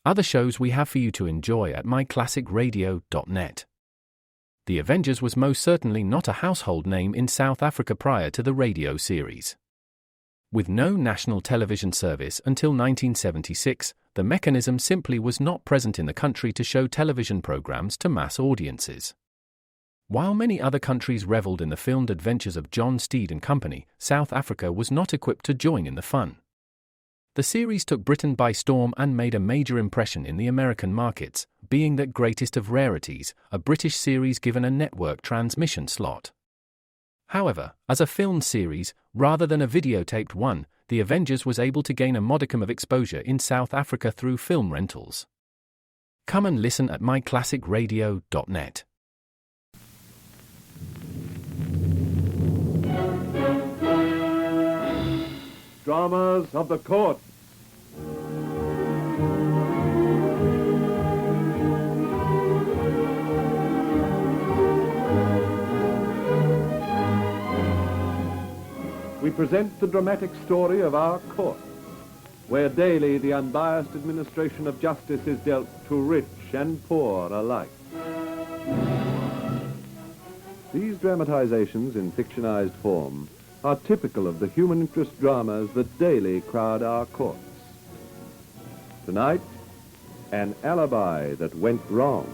other shows we have for you to enjoy at myclassicradio.net. The Avengers was most certainly not a household name in South Africa prior to the radio series. With no national television service until 1976, the mechanism simply was not present in the country to show television programs to mass audiences. While many other countries reveled in the filmed adventures of John Steed and company, South Africa was not equipped to join in the fun. The series took Britain by storm and made a major impression in the American markets, being that greatest of rarities, a British series given a network transmission slot. However, as a filmed series, rather than a videotaped one, The Avengers was able to gain a modicum of exposure in South Africa through film rentals. Come and listen at myclassicradio.net. Dramas of the Court. We present the dramatic story of our court, where daily the unbiased administration of justice is dealt to rich and poor alike. These dramatizations in fictionized form are typical of the human interest dramas that daily crowd our courts. Tonight, an alibi that went wrong.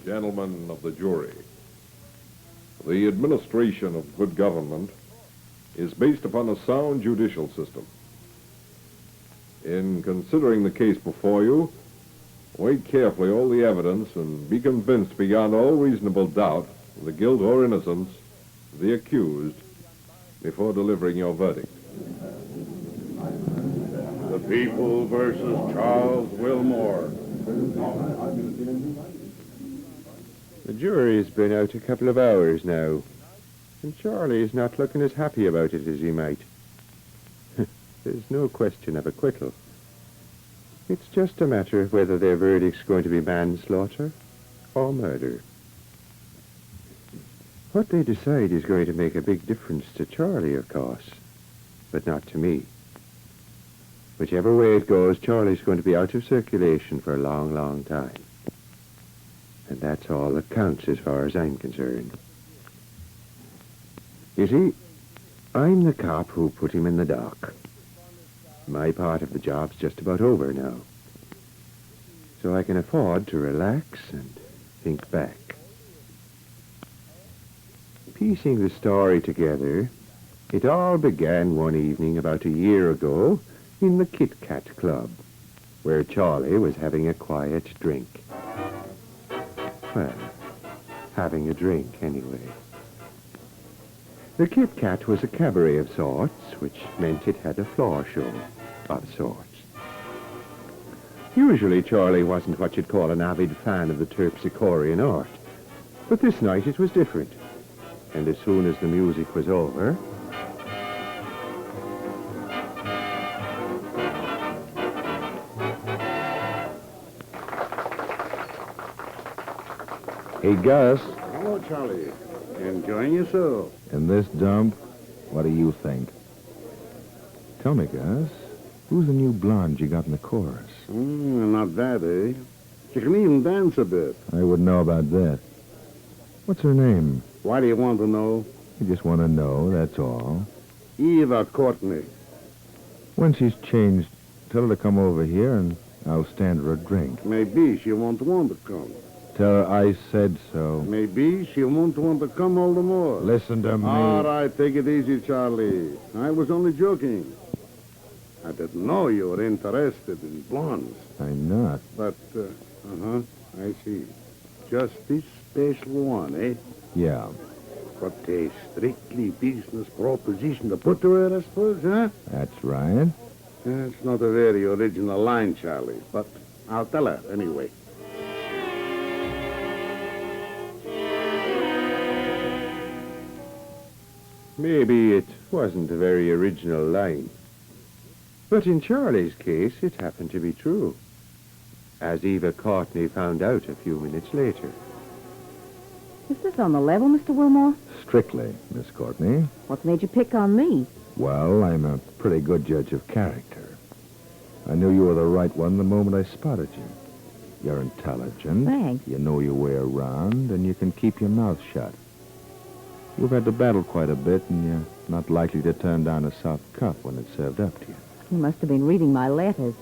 Gentlemen of the jury, the administration of good government is based upon a sound judicial system. In considering the case before you, weigh carefully all the evidence and be convinced beyond all reasonable doubt of the guilt or innocence of the accused before delivering your verdict. The People versus Charles Wilmore. The jury's been out a couple of hours now, and Charlie is not looking as happy about it as he might. There's no question of acquittal. It's just a matter of whether their verdict's going to be manslaughter or murder. What they decide is going to make a big difference to Charlie, of course, but not to me. Whichever way it goes, Charlie's going to be out of circulation for a long, long time. And that's all that counts as far as I'm concerned. You see, I'm the cop who put him in the dock. My part of the job's just about over now. So I can afford to relax and think back. Piecing the story together, it all began one evening about a year ago in the Kit Kat Club, where Charlie was having a quiet drink. Well, having a drink anyway. The Kit Kat was a cabaret of sorts, which meant it had a floor show of sorts. Usually Charlie wasn't what you'd call an avid fan of the terpsichorean art, but this night it was different. And as soon as the music was over, Hey, Gus, Hello, Charlie. Enjoying yourself? in this dump, what do you think? Tell me, Gus, who's the new blonde you got in the chorus? Not bad, eh? She can even dance a bit. I would know about that. What's her name? Why do you want to know? I just want to know, that's all. Eva Courtney. When she's changed, tell her to come over here and I'll stand her a drink. Maybe she won't want to come. Tell her I said so. Maybe she won't want to come all the more. Listen to me. All right, take it easy, Charlie. I was only joking. I didn't know you were interested in blondes. I'm not. But, I see. Just this special one, eh? Yeah, But a strictly business proposition to put to her, I suppose, huh? that's right. That's not a very original line, Charlie, but I'll tell her anyway. maybe it wasn't a very original line. But in Charlie's case, it happened to be true. as Eva Courtney found out a few minutes later. Is this on the level, Mr. Wilmore? Strictly, Miss Courtney. What's made you pick on me? Well, I'm a pretty good judge of character. I knew you were the right one the moment I spotted you. You're intelligent. Thanks. You know your way around, and you can keep your mouth shut. You've had to battle quite a bit, and you're not likely to turn down a soft cup when it's served up to you. You must have been reading my letters.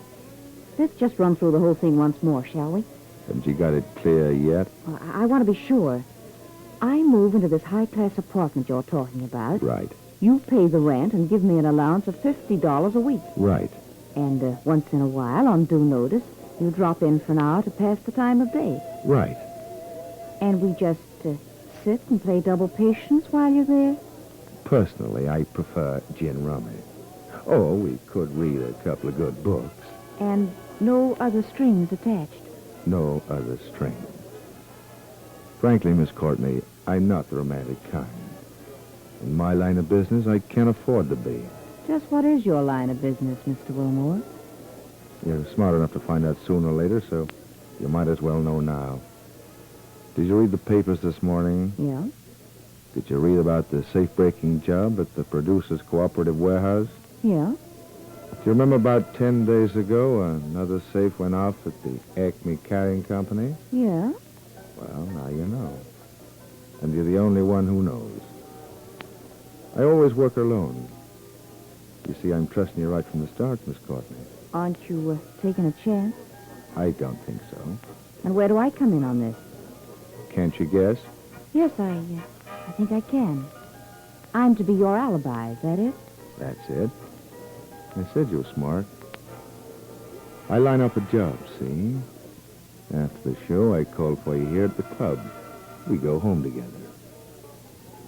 Let's just run through the whole thing once more, shall we? Haven't you got it clear yet? Well, I want to be sure. I move into this high-class apartment you're talking about. Right. You pay the rent and give me an allowance of $50 a week. Right. And once in a while, on due notice, you drop in for an hour to pass the time of day. Right. And we just sit and play double patience while you're there? Personally, I prefer gin rummy. Oh, we could read a couple of good books. And no other strings attached? No other strings. Frankly, Miss Courtney, I'm not the romantic kind. In my line of business, I can't afford to be. Just what is your line of business, Mr. Wilmore? You're smart enough to find out sooner or later, so you might as well know now. Did you read the papers this morning? Yeah. Did you read about the safe-breaking job at the Producers Cooperative Warehouse? Yeah. Do you remember about 10 days ago, another safe went off at the Acme Carrying Company? Yeah. Well, now you know. And you're the only one who knows. I always work alone. You see, I'm trusting you right from the start, Miss Courtney. Aren't you taking a chance? I don't think so. And where do I come in on this? Can't you guess? Yes, I think I can. I'm to be your alibi, is that it? That's it. I said you were smart. I line up a job, see? After the show, I call for you here at the club. We go home together.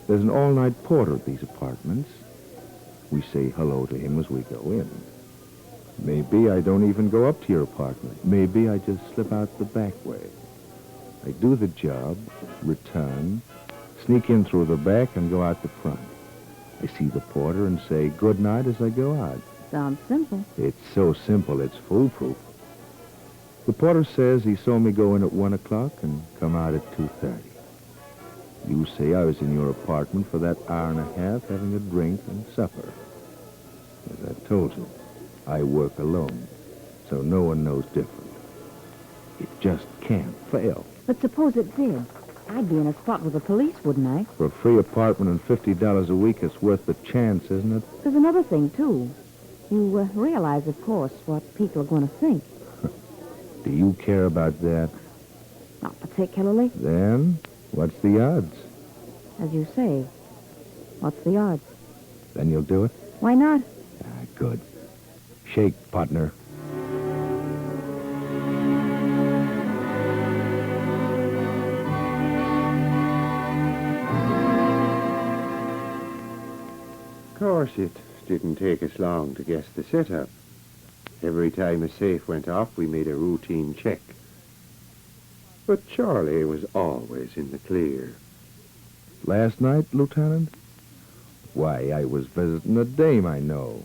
There's an all-night porter at these apartments. We say hello to him as we go in. Maybe I don't even go up to your apartment. Maybe I just slip out the back way. I do the job, return, sneak in through the back, and go out the front. I see the porter and say good night as I go out. Sounds simple. It's so simple, it's foolproof. The porter says he saw me go in at 1 o'clock and come out at 2:30. You say I was in your apartment for that hour and a half having a drink and supper. As I told you, I work alone, so no one knows different. It just can't fail. But suppose it did. I'd be in a spot with the police, wouldn't I? For a free apartment and $50 a week, it's worth the chance, isn't it? There's another thing, too. You realize, of course, what people are going to think. Do you care about that? Not particularly. Then, what's the odds? As you say. What's the odds? Then you'll do it? Why not? Good. Shake, partner. Of course, it didn't take us long to guess the setup. Every time a safe went off, we made a routine check. But Charlie was always in the clear. Last night, Lieutenant? Why, I was visiting a dame I know.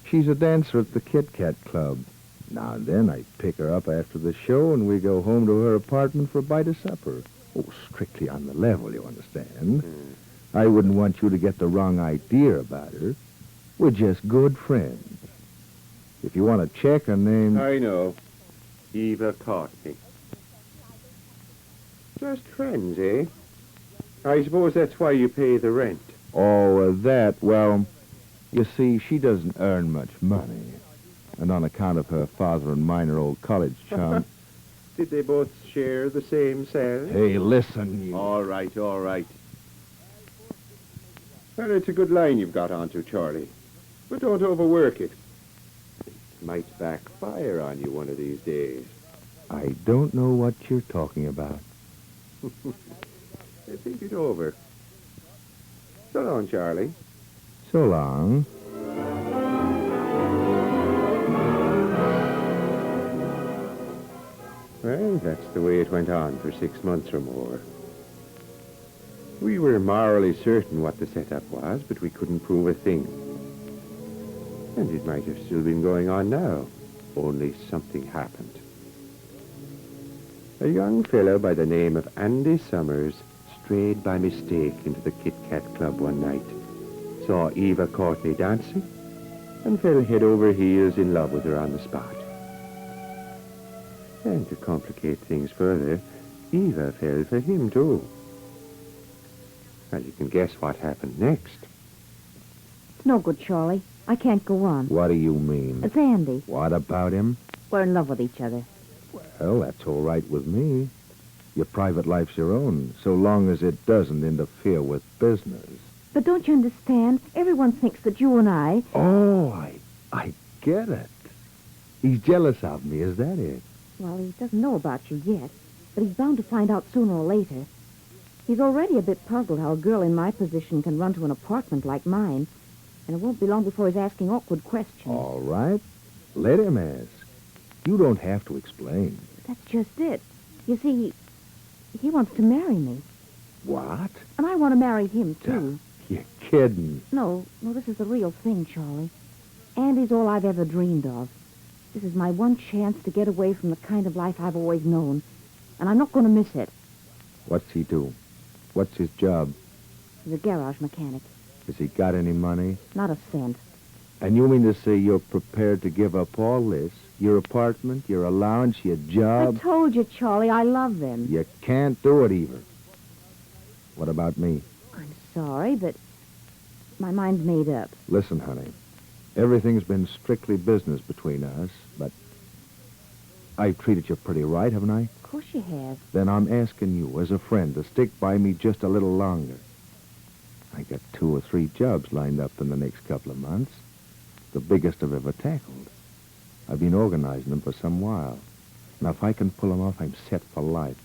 She's a dancer at the Kit Kat Club. Now and then I pick her up after the show and we go home to her apartment for a bite of supper. Oh, strictly on the level, you understand. I wouldn't want you to get the wrong idea about her. We're just good friends. If you want to check her name... I know. Eva Courtney. Just friends, eh? I suppose that's why you pay the rent. Oh, well, you see, she doesn't earn much money. And on account of her father and minor old college chum... Did they both share the same salary? Hey, listen, you... All right. Well, it's a good line you've got onto, Charlie. But don't overwork it. It might backfire on you one of these days. I don't know what you're talking about. Think it over. So long, Charlie. So long. Well, that's the way it went on for 6 months or more. We were morally certain what the setup was, but we couldn't prove a thing. And it might have still been going on now, only something happened. A young fellow by the name of Andy Summers strayed by mistake into the Kit Kat Club one night, saw Eva Courtney dancing, and fell head over heels in love with her on the spot. And to complicate things further, Eva fell for him, too. Well, you can guess what happened next. It's no good, Charlie. I can't go on. What do you mean? It's Andy. What about him? We're in love with each other. Well, that's all right with me. Your private life's your own, so long as it doesn't interfere with business. But don't you understand? Everyone thinks that you and I... Oh, I get it. He's jealous of me, is that it? Well, he doesn't know about you yet, but he's bound to find out sooner or later. He's already a bit puzzled how a girl in my position can run to an apartment like mine, and it won't be long before he's asking awkward questions. All right. Let him ask. You don't have to explain. That's just it. You see, he wants to marry me, What? and I want to marry him, too. You're kidding. No, this is the real thing, Charlie. Andy's all I've ever dreamed of. This is my one chance to get away from the kind of life I've always known, and I'm not going to miss it. What's he do? What's his job? He's a garage mechanic. Has he got any money? Not a cent. And you mean to say you're prepared to give up all this? Your apartment, your allowance, your I job? told you, Charlie, I love them. You can't do it, Eva. What about me? I'm sorry, but my mind's made up. Listen, honey. Everything's been strictly business between us, but I've treated you pretty right, haven't I? Of course you have. Then I'm asking you, as a friend, to stick by me just a little longer. I got 2 or 3 jobs lined up in the next couple of months. The biggest I've ever tackled. I've been organizing them for some while. Now, if I can pull them off, I'm set for life.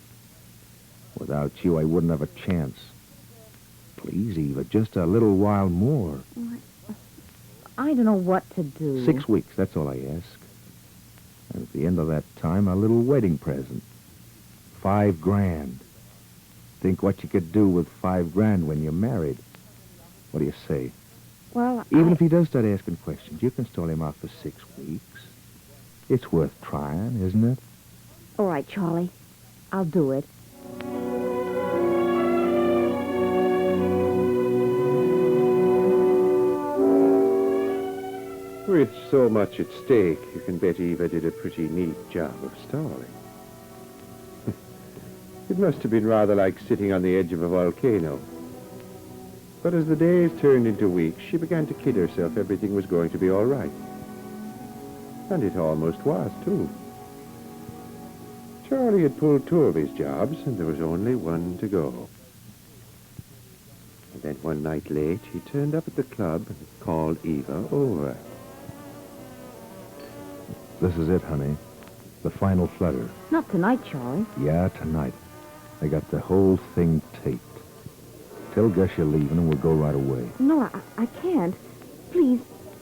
Without you, I wouldn't have a chance. Please, Eva, just a little while more. I don't know what to do. 6 weeks, that's all I ask. And at the end of that time, a little wedding present. $5,000. Think what you could do with $5,000 when you're married. What do you say? Well, Even if he does start asking questions, you can stall him off for 6 weeks. It's worth trying, isn't it? All right, Charlie. I'll do it. With so much at stake, you can bet Eva did a pretty neat job of stalling. It must have been rather like sitting on the edge of a volcano. But as the days turned into weeks, she began to kid herself everything was going to be all right. And it almost was, too. Charlie had pulled 2 of his jobs, and there was only one to go. And then one night late, he turned up at the club and called Eva over. This is it, honey. The final flutter. Not tonight, Charlie. Yeah, tonight. I got the whole thing taped. Tell Gus you're leaving and we'll go right away. No, I can't. Please,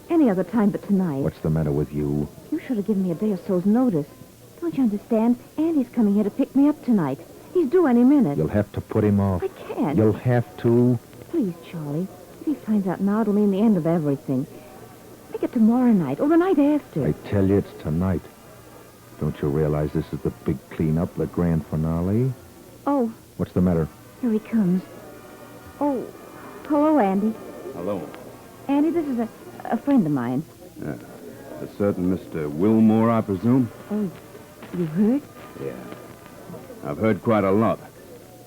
any other time but tonight. What's the matter with you? You should have given me a day or so's notice. Don't you understand? Andy's coming here to pick me up tonight. He's due any minute. You'll have to put him off. I can't. You'll have to. Please, Charlie. If he finds out now, it'll mean the end of everything. Make it tomorrow night or the night after. I tell you, it's tonight. Don't you realize this is the big cleanup, the grand finale? Oh, What's the matter? here he comes. Oh, hello, Andy. Hello. Andy, this is a friend of mine. A certain Mr. Wilmore, I presume? Oh, you heard? Yeah. I've heard quite a lot.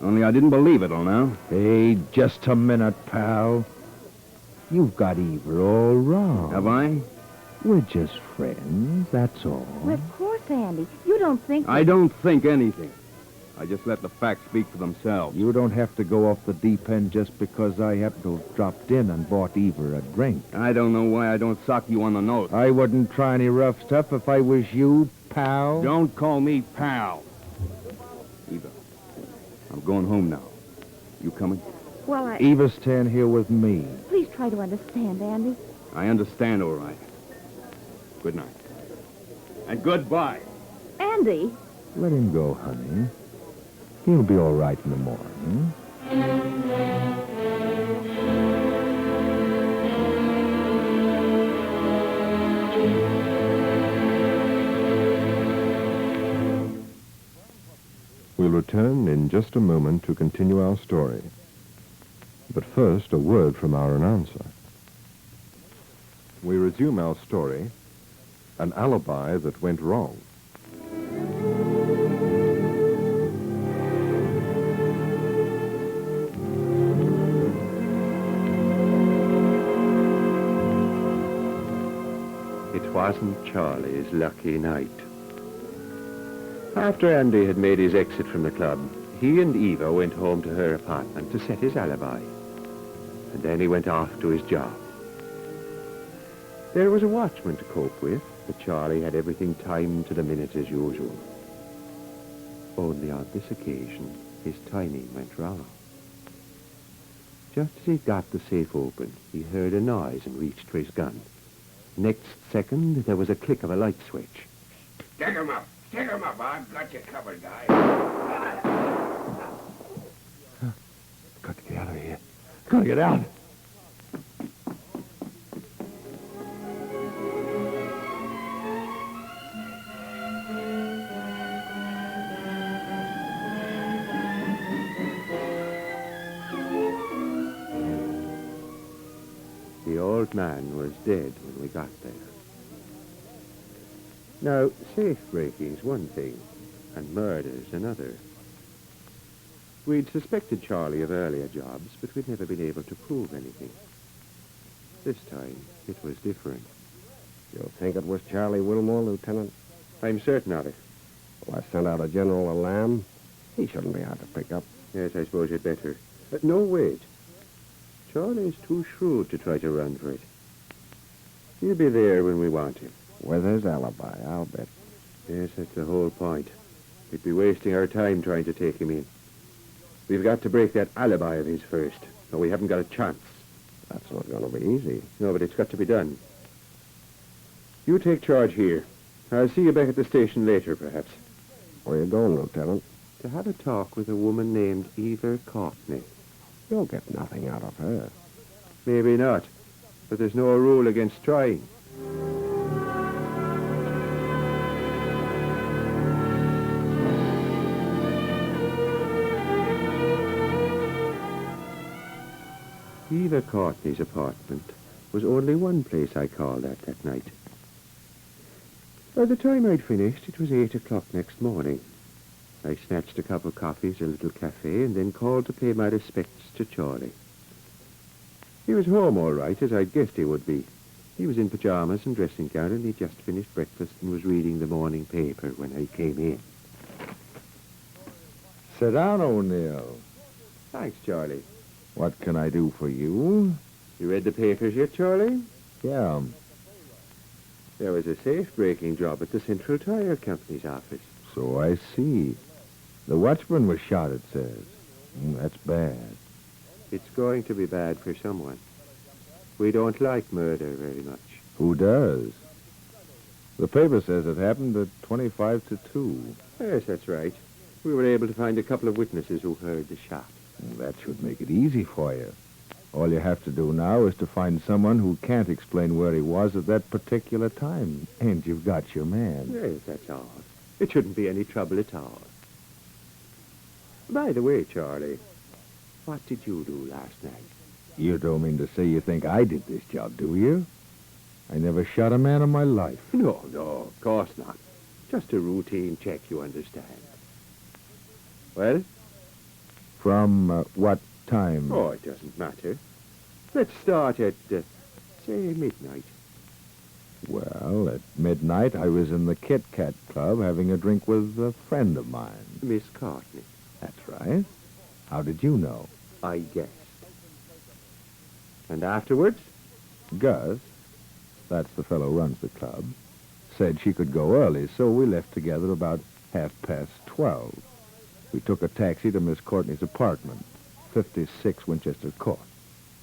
Only I didn't believe it till now. Hey, just a minute, pal. You've got Eva all wrong. Have I? We're just friends, that's all. Well, of course, Andy. You don't think... I don't think anything. I just let the facts speak for themselves. You don't have to go off the deep end just because I happen to have dropped in and bought Eva a drink. I don't know why I don't sock you on the nose. I wouldn't try any rough stuff if I was you, pal. Don't call me pal. Eva, I'm going home now. You coming? Well, Eva's staying here with me. Please try to understand, Andy. I understand, all right. Good night. And goodbye. Andy! Let him go, honey. He'll be all right in the morning. return in just a moment to continue our story. But first, a word from our announcer. We resume our story, An Alibi That Went Wrong. It wasn't Charlie's lucky night. After Andy had made his exit from the club, he and Eva went home to her apartment to set his alibi. And then he went off to his job. There was a watchman to cope with, but Charlie had everything timed to the minute as usual. Only on this occasion, his timing went wrong. Just as he got the safe open, he heard a noise and reached for his gun. Next second, there was a click of a light switch. Stick him up. Stick him up. I've got you covered, guy. Got to get out of here. Gotta get out. The old man was dead when we got there. Now, safe breaking's one thing, and murder's another. We'd suspected Charlie of earlier jobs, but we'd never been able to prove anything. This time, it was different. You think it was Charlie Wilmore, Lieutenant? I'm certain of it. Well, I sent out a general alarm. He shouldn't be hard to pick up. Yes, I suppose you'd better. No, wait. Charlie's too shrewd to try to run for it. He'll be there when we want him. With his alibi, I'll bet. Yes, that's the whole point. We'd be wasting our time trying to take him in. We've got to break that alibi of his first, or we haven't got a chance. That's not going to be easy. No, but it's got to be done. You take charge here. I'll see you back at the station later, perhaps. Where you going, Lieutenant? To have a talk with a woman named Eva Courtney. You'll get nothing out of her. Maybe not, but there's no rule against trying. Eva Courtney's apartment was only one place I called at that night. By the time I'd finished, it was 8 o'clock next morning. I snatched a cup of coffee at a little cafe and then called to pay my respects to Charlie. He was home all right, as I'd guessed he would be. He was in pajamas and dressing gown, and he'd just finished breakfast and was reading the morning paper when I came in. Sit down, O'Neill. Thanks, Charlie. What can I do for you? You read the papers yet, Charlie? Yeah. There was a safe-breaking job at the Central Tire Company's office. So I see. The watchman was shot, it says. That's bad. It's going to be bad for someone. We don't like murder very much. Who does? The paper says it happened at 25 to 2. Yes, that's right. We were able to find a couple of witnesses who heard the shot. That should make it easy for you. All you have to do now is to find someone who can't explain where he was at that particular time. And you've got your man. Yes, that's all. It shouldn't be any trouble at all. By the way, Charlie, what did you do last night? You don't mean to say you think I did this job, do you? I never shot a man in my life. No, of course not. Just a routine check, you understand. Well? From what time? Oh, it doesn't matter. Let's start at, say, midnight. Well, at midnight, I was in the Kit Kat Club having a drink with a friend of mine. Miss Courtney. That's right. How did you know? I guessed. And afterwards? Gus, that's the fellow who runs the club, said she could go early, so we left together about 12:30. We took a taxi to Miss Courtney's apartment, 56 Winchester Court.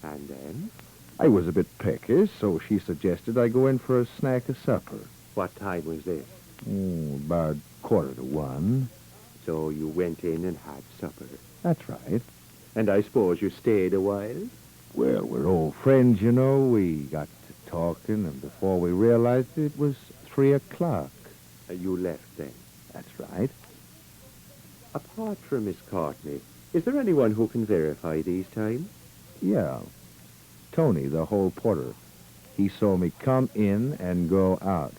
And then? I was a bit peckish, so she suggested I go in for a snack or supper. What time was this? About 1:45. So you went in and had supper. That's right. And I suppose you stayed a while? Well, we're old friends, you know. We got to talking, and before we realized it was 3 o'clock. You left then? That's right. Apart from Miss Courtney, is there anyone who can verify these times? Yeah. Tony, the hall porter. He saw me come in and go out.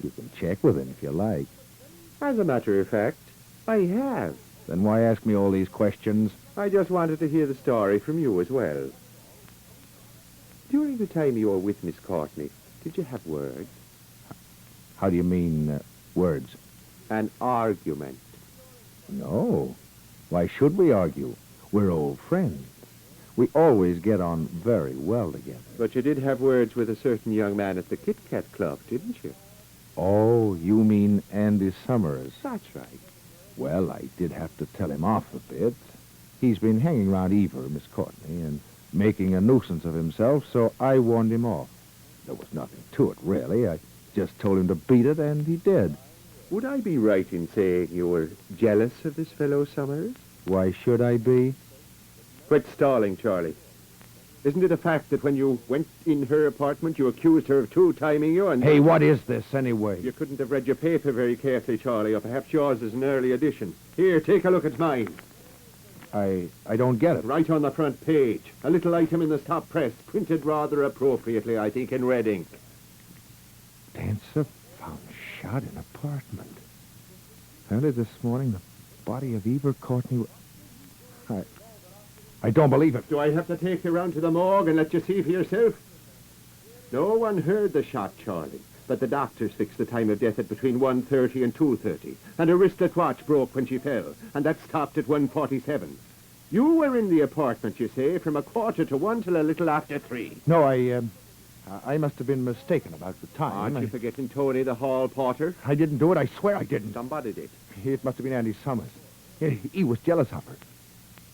You can check with him if you like. As a matter of fact, I have. Then why ask me all these questions? I just wanted to hear the story from you as well. During the time you were with Miss Courtney, did you have words? How do you mean, words? An argument. No. Why should we argue? We're old friends. We always get on very well together. But you did have words with a certain young man at the Kit Kat Club, didn't you? Oh, you mean Andy Summers? That's right. Well, I did have to tell him off a bit. He's been hanging around Eva, Miss Courtney, and making a nuisance of himself, so I warned him off. There was nothing to it, really. I just told him to beat it, and he did. Would I be right in saying you were jealous of this fellow Summers? Why should I be? Quit stalling, Charlie. Isn't it a fact that when you went in her apartment, you accused her of two-timing you and... Hey, what is this, anyway? You couldn't have read your paper very carefully, Charlie, or perhaps yours is an early edition. Here, take a look at mine. I don't get it. Right on the front page. A little item in the top press, printed rather appropriately, I think, in red ink. Dancer found shot in apartment. Early this morning, the body of Eva Courtney... I don't believe it. Do I have to take you round to the morgue and let you see for yourself? No one heard the shot, Charlie, but the doctors fixed the time of death at between 1:30 and 2:30, and her wristlet watch broke when she fell, and that stopped at 1:47. You were in the apartment, you say, from 1:45 till a little after 3. No, I must have been mistaken about the time. Aren't you forgetting Tony, the hall porter? I didn't do it. I swear I didn't. Somebody did. It must have been Andy Summers. He was jealous of her.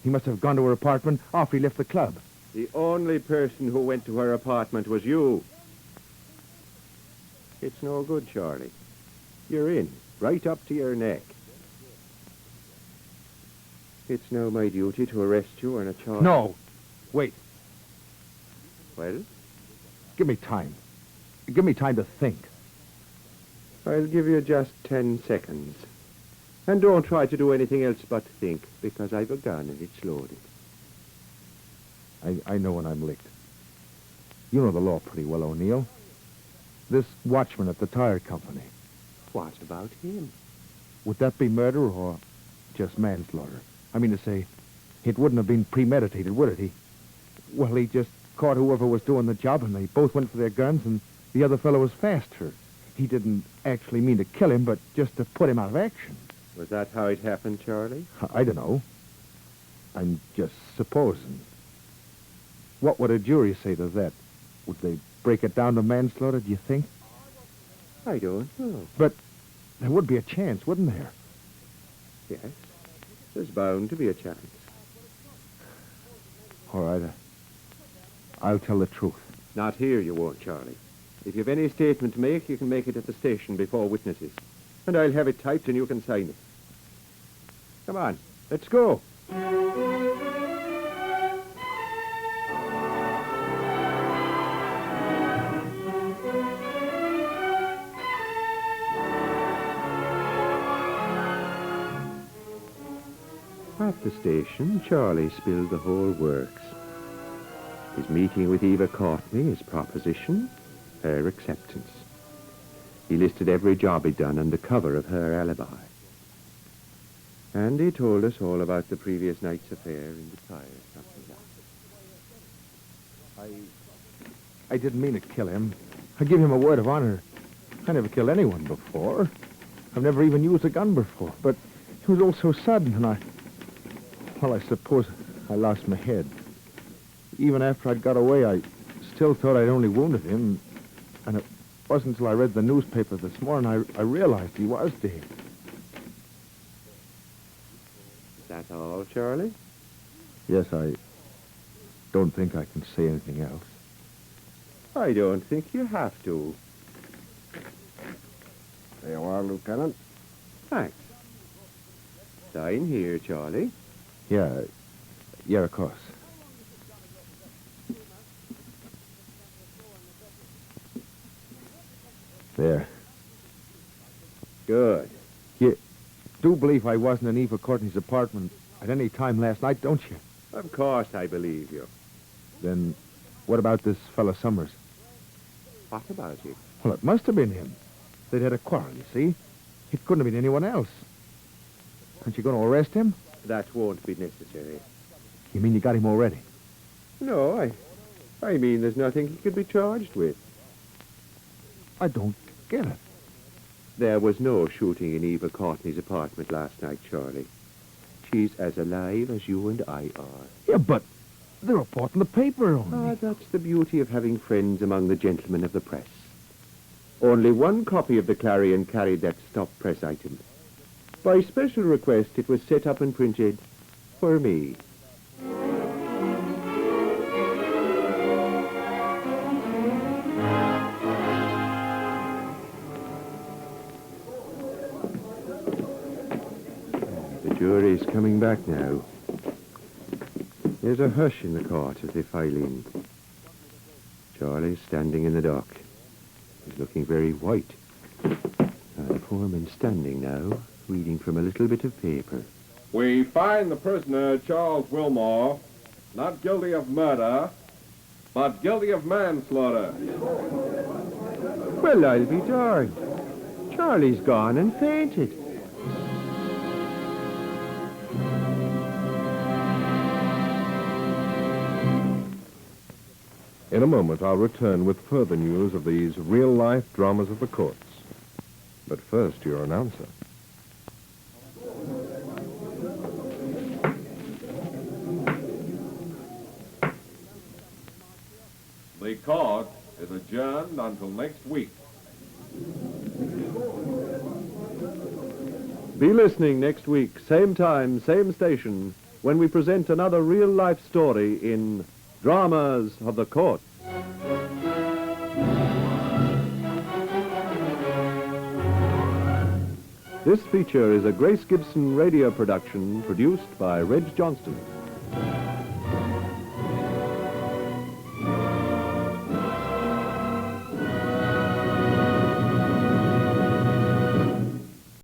He must have gone to her apartment after he left the club. The only person who went to her apartment was you. It's no good, Charlie. You're in, right up to your neck. It's now my duty to arrest you on a charge... No. Wait. Well? Give me time. Give me time to think. I'll give you just 10 seconds. And don't try to do anything else but think, because I've a gun and it's loaded. I know when I'm licked. You know the law pretty well, O'Neill. This watchman at the tire company. What about him? Would that be murder or just manslaughter? I mean to say, it wouldn't have been premeditated, would it? He just caught whoever was doing the job, and they both went for their guns, and the other fellow was faster. He didn't actually mean to kill him, but just to put him out of action. Was that how it happened, Charlie? I don't know. I'm just supposing. What would a jury say to that? Would they break it down to manslaughter, do you think? I don't know. But there would be a chance, wouldn't there? Yes. There's bound to be a chance. All right. I'll tell the truth. Not here, you won't, Charlie. If you've any statement to make, you can make it at the station before witnesses. And I'll have it typed and you can sign it. Come on, let's go. At the station, Charlie spilled the whole works. His meeting with Eva Courtney, his proposition, her acceptance. He listed every job he'd done on the cover of her Alibi. And he told us all about the previous night's affair in the tire company. I didn't mean to kill him. I give him a word of honor. I never killed anyone before. I've never even used a gun before. But it was all so sudden, and I suppose I lost my head. Even after I'd got away, I still thought I'd only wounded him. And it wasn't until I read the newspaper this morning I realized he was dead. Is that all, Charlie? Yes, I don't think I can say anything else. I don't think you have to. There you are, Lieutenant. Thanks. Sign here, Charlie. Yeah, of course. There. Good. do believe I wasn't in Eva Courtney's apartment at any time last night, don't you? Of course I believe you. Then what about this fellow Summers? What about him? Well, it must have been him. They'd had a quarrel, you see. It couldn't have been anyone else. Aren't you going to arrest him? That won't be necessary. You mean you got him already? No, I mean there's nothing he could be charged with. I don't get it. There was no shooting in Eva Courtney's apartment last night, Charlie. She's as alive as you and I are. Yeah, but they're reporting the paper only. Ah, that's the beauty of having friends among the gentlemen of the press. Only one copy of the Clarion carried that stop press item. By special request, it was set up and printed for me. The jury's coming back now. There's a hush in the court as they file in. Charlie's standing in the dock. He's looking very white. The foreman's standing now, reading from a little bit of paper. We find the prisoner, Charles Wilmore, not guilty of murder, but guilty of manslaughter. Well, I'll be darned. Charlie's gone and fainted. In a moment, I'll return with further news of these real-life dramas of the courts. But first, your announcer. The court is adjourned until next week. Be listening next week, same time, same station, when we present another real-life story in Dramas of the Court. This feature is a Grace Gibson radio production produced by Reg Johnston.